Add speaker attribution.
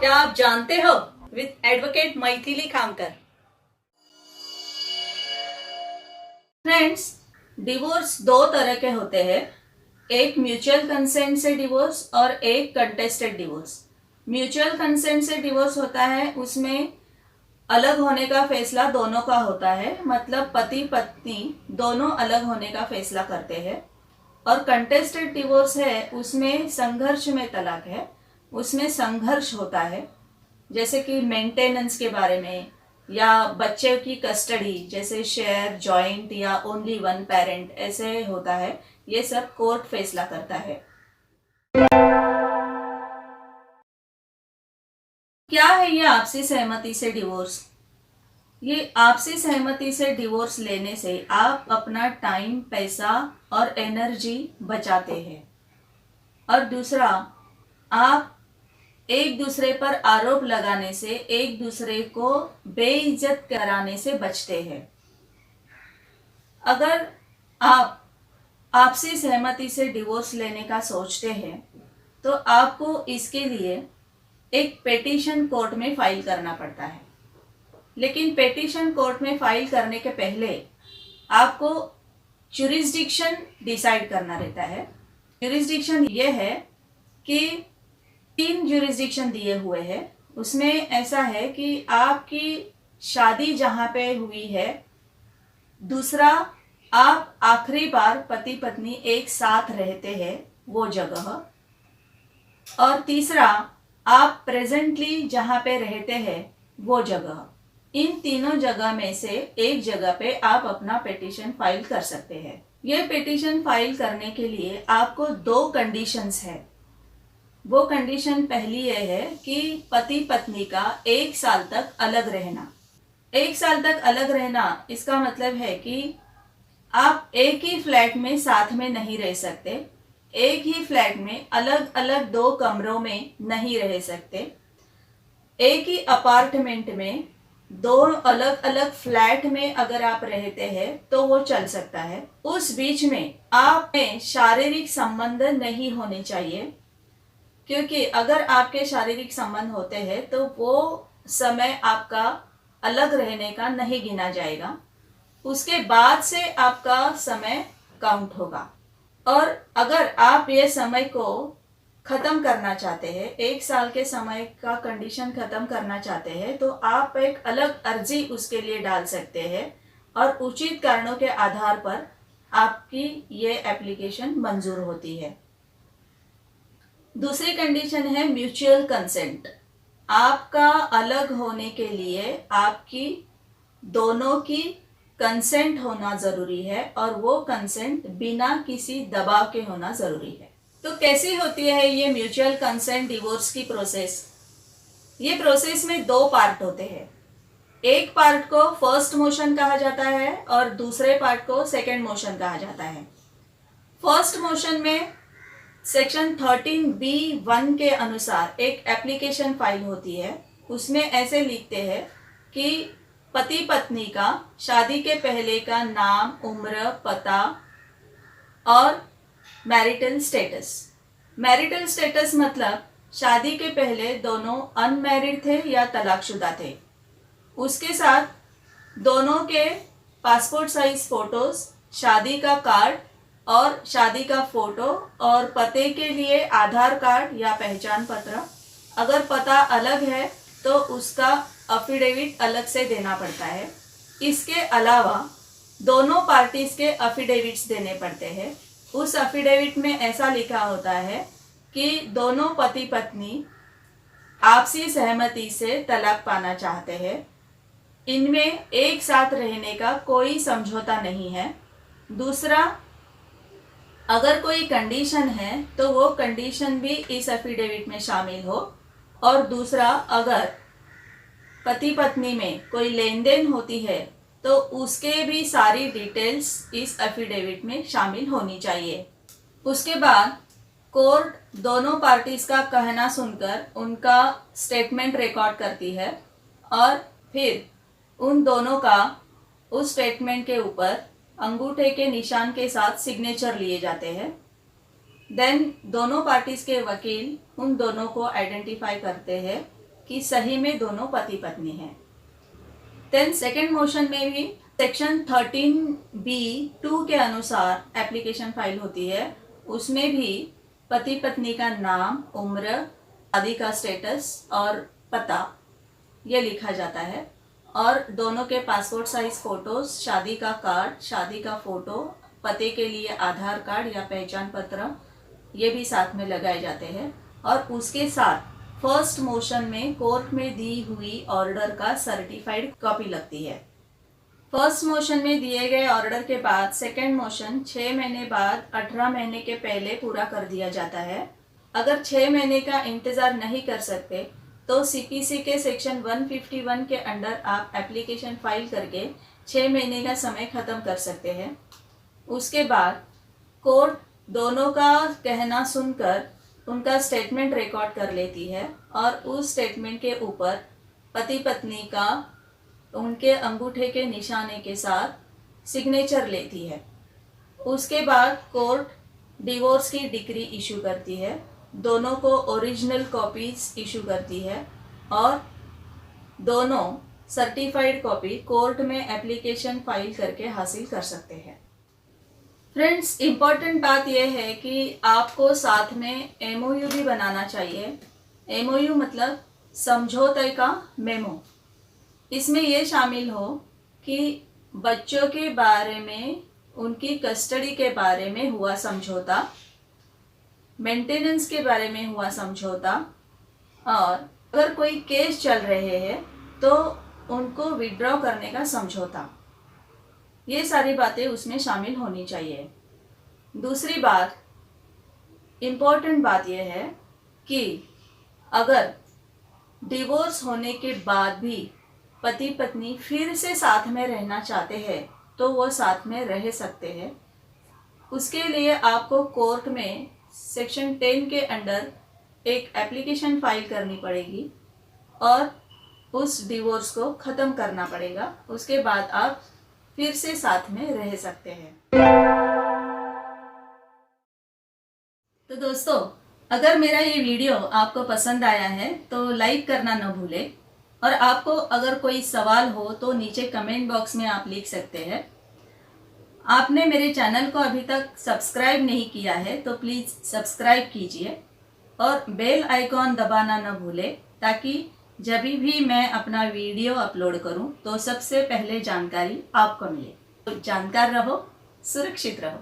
Speaker 1: क्या आप जानते हो? With advocate Maithili Khamkar. Friends, divorce दो तरह के होते हैं, एक म्यूचुअल कंसेंट से डिवोर्स और एक कंटेस्टेड डिवोर्स। म्यूचुअल कंसेंट से डिवोर्स होता है, उसमें अलग होने का फैसला दोनों का होता है, मतलब पति पत्नी दोनों अलग होने का फैसला करते हैं। और कंटेस्टेड डिवोर्स है, उसमें संघर्ष में तलाक है, उसमें संघर्ष होता है, जैसे कि मेंटेनेंस के बारे में या बच्चे की कस्टडी, जैसे शेयर, जॉइंट या ओनली वन पेरेंट ऐसे होता है। ये सब कोर्ट फैसला करता है। क्या है ये आपसी सहमति से डिवोर्स? ये आपसी सहमति से डिवोर्स लेने से आप अपना टाइम, पैसा और एनर्जी बचाते हैं। और दूसरा, आप एक दूसरे पर आरोप लगाने से, एक दूसरे को बेइज्जत कराने से बचते हैं। अगर आप आपसी सहमति से डिवोर्स लेने का सोचते हैं तो आपको इसके लिए एक पेटिशन कोर्ट में फाइल करना पड़ता है। लेकिन पेटिशन कोर्ट में फाइल करने के पहले आपको ज्यूरिसडिक्शन डिसाइड करना रहता है। ज्यूरिसडिक्शन ये है कि 3 ज्यूरिसडिक्शन दिए हुए हैं। उसमें ऐसा है कि आपकी शादी जहाँ पे हुई है, दूसरा आप आखिरी बार पति पत्नी एक साथ रहते हैं वो जगह, और तीसरा आप प्रेजेंटली जहाँ पे रहते हैं वो जगह। इन तीनों जगह में से एक जगह पे आप अपना पिटीशन फाइल कर सकते हैं। ये पिटीशन फाइल करने के लिए आपको 2 कंडीशंस है। वो कंडीशन पहली ये है कि पति पत्नी का 1 साल तक अलग रहना। 1 साल तक अलग रहना इसका मतलब है कि आप एक ही फ्लैट में साथ में नहीं रह सकते, एक ही फ्लैट में अलग अलग 2 कमरों में नहीं रह सकते, एक ही अपार्टमेंट में 2 अलग अलग फ्लैट में अगर आप रहते हैं तो वो चल सकता है। उस बीच में आप में शारीरिक संबंध नहीं होने चाहिए, क्योंकि अगर आपके शारीरिक संबंध होते हैं तो वो समय आपका अलग रहने का नहीं गिना जाएगा, उसके बाद से आपका समय काउंट होगा। और अगर आप ये समय को ख़त्म करना चाहते हैं, 1 साल के समय का कंडीशन ख़त्म करना चाहते हैं, तो आप एक अलग अर्जी उसके लिए डाल सकते हैं और उचित कारणों के आधार पर आपकी ये एप्लीकेशन मंजूर होती है। दूसरी कंडीशन है म्यूचुअल कंसेंट। आपका अलग होने के लिए आपकी दोनों की कंसेंट होना ज़रूरी है, और वो कंसेंट बिना किसी दबाव के होना ज़रूरी है। तो कैसी होती है ये म्यूचुअल कंसेंट डिवोर्स की प्रोसेस? ये प्रोसेस में 2 पार्ट होते हैं। एक पार्ट को फर्स्ट मोशन कहा जाता है और दूसरे पार्ट को सेकेंड मोशन कहा जाता है। फर्स्ट मोशन में सेक्शन 13B(1) के अनुसार एक एप्लीकेशन फाइल होती है। उसमें ऐसे लिखते हैं कि पति पत्नी का शादी के पहले का नाम, उम्र, पता और मैरिटल स्टेटस। मैरिटल स्टेटस मतलब शादी के पहले दोनों अनमैरिड थे या तलाकशुदा थे। उसके साथ दोनों के पासपोर्ट साइज फोटोज, शादी का कार्ड और शादी का फोटो, और पते के लिए आधार कार्ड या पहचान पत्र। अगर पता अलग है तो उसका अफिडेविट अलग से देना पड़ता है। इसके अलावा दोनों पार्टीज के अफिडेविट्स देने पड़ते हैं। उस अफिडेविट में ऐसा लिखा होता है कि दोनों पति पत्नी आपसी सहमति से तलाक पाना चाहते हैं। इनमें एक साथ रहने का कोई समझौता नहीं है। दूसरा, अगर कोई कंडीशन है तो वो कंडीशन भी इस एफिडेविट में शामिल हो। और दूसरा, अगर पति पत्नी में कोई लेन देन होती है तो उसके भी सारी डिटेल्स इस एफिडेविट में शामिल होनी चाहिए। उसके बाद कोर्ट दोनों पार्टीज का कहना सुनकर उनका स्टेटमेंट रिकॉर्ड करती है, और फिर उन दोनों का उस स्टेटमेंट के ऊपर अंगूठे के निशान के साथ सिग्नेचर लिए जाते हैं। देन दोनों पार्टीज के वकील उन दोनों को आइडेंटिफाई करते हैं कि सही में दोनों पति पत्नी हैं। देन सेकेंड मोशन में भी सेक्शन 13B(2) के अनुसार एप्लीकेशन फाइल होती है, उसमें भी पति पत्नी का नाम, उम्र, शादी का स्टेटस और पता ये लिखा जाता है, और दोनों के पासपोर्ट साइज फ़ोटोज़, शादी का कार्ड, शादी का फ़ोटो, पते के लिए आधार कार्ड या पहचान पत्र ये भी साथ में लगाए जाते हैं। और उसके साथ फर्स्ट मोशन में कोर्ट में दी हुई ऑर्डर का सर्टिफाइड कॉपी लगती है। फर्स्ट मोशन में दिए गए ऑर्डर के बाद सेकेंड मोशन 6 महीने बाद 18 महीने के पहले पूरा कर दिया जाता है। अगर 6 महीने का इंतज़ार नहीं कर सकते तो सीपीसी के सेक्शन 151 के अंडर आप एप्लीकेशन फाइल करके 6 महीने का समय ख़त्म कर सकते हैं। उसके बाद कोर्ट दोनों का कहना सुनकर उनका स्टेटमेंट रिकॉर्ड कर लेती है और उस स्टेटमेंट के ऊपर पति पत्नी का उनके अंगूठे के निशाने के साथ सिग्नेचर लेती है। उसके बाद कोर्ट डिवोर्स की डिक्री इशू करती है, दोनों को ओरिजिनल कॉपीज इशू करती है और दोनों सर्टिफाइड कॉपी कोर्ट में एप्लीकेशन फाइल करके हासिल कर सकते हैं। फ्रेंड्स, इम्पॉर्टेंट बात यह है कि आपको साथ में एमओयू भी बनाना चाहिए। एमओयू मतलब समझौते का मेमो। इसमें यह शामिल हो कि बच्चों के बारे में, उनकी कस्टडी के बारे में हुआ समझौता, मेंटेनेंस के बारे में हुआ समझौता, और अगर कोई केस चल रहे हैं तो उनको विड्रॉ करने का समझौता। ये सारी बातें उसमें शामिल होनी चाहिए। दूसरी बात, इम्पोर्टेंट बात यह है कि अगर डिवोर्स होने के बाद भी पति पत्नी फिर से साथ में रहना चाहते हैं तो वो साथ में रह सकते हैं। उसके लिए आपको कोर्ट में सेक्शन 10 के अंडर एक एप्लीकेशन फाइल करनी पड़ेगी और उस डिवोर्स को ख़त्म करना पड़ेगा। उसके बाद आप फिर से साथ में रह सकते हैं। तो दोस्तों, अगर मेरा ये वीडियो आपको पसंद आया है तो लाइक करना न भूलें, और आपको अगर कोई सवाल हो तो नीचे कमेंट बॉक्स में आप लिख सकते हैं। आपने मेरे चैनल को अभी तक सब्सक्राइब नहीं किया है तो प्लीज़ सब्सक्राइब कीजिए और बेल आइकॉन दबाना न भूलें, ताकि जब भी मैं अपना वीडियो अपलोड करूं तो सबसे पहले जानकारी आपको मिले। तो जानकार रहो, सुरक्षित रहो।